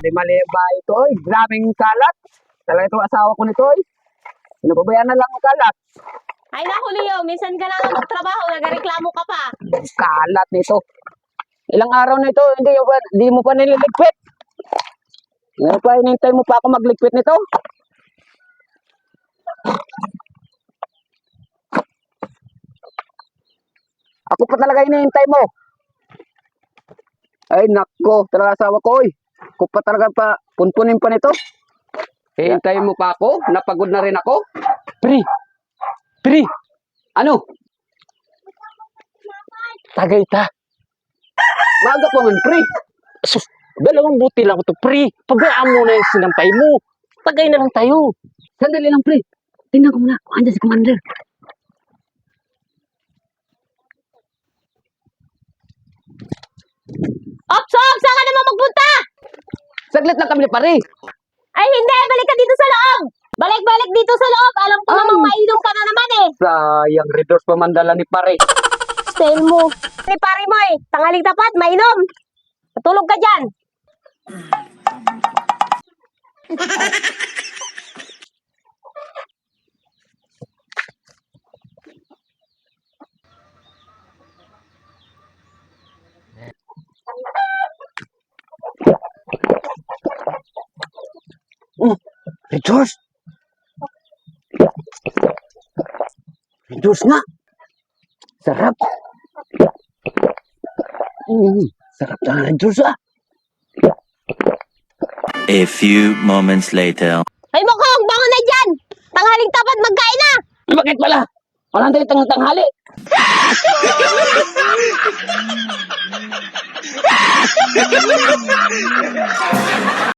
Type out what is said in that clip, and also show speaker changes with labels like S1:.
S1: Di mali ba ito, oy? Graming kalat. Talaga itong asawa ko nito, oy. Pinababayaan na lang ang kalat.
S2: Ay naku, Leo, minsan ka lang magtrabaho, nagareklamo ka pa.
S1: Kalat nito. Ilang araw na ito, hindi mo pa nililigpit. Ngayon pa, hinintay mo pa ako magligpit nito. Ako pa talaga hinihintay mo. Ay, nako, talaga asawa ko, oy. Ako pa talaga punpunin pa nito. Hihintayin mo pa ako? Napagod na rin ako? Pri, ano?
S3: Tagay ta.
S1: Maaga pa man, Pri.
S3: Sus, dalawang buti lang ito, pre. Pabayaan mo na yung sinampay mo. Tagay na lang tayo.
S1: Sandali lang, Pri. Tingnan ko muna kung andyan si Commander.
S2: Ops, saan ka naman magpunta?
S1: Saglit lang kami ni Pare.
S2: Ay hindi, balik ka dito sa loob. Balik dito sa loob. Alam ko namang mainom ka na naman eh.
S1: Sayang, redos pamandala ni Pare.
S2: Style mo. Ni pare mo eh, tanghaling tapat, mainom. Matulog ka dyan.
S1: Redos! Redos nga! Sarap! Sarap na Redos ah!
S4: A few moments later.
S2: Ay mukhang, bangon na dyan. Tanghaling tapat, magkain na.
S1: Bakit pala? Walang tayo tanghali!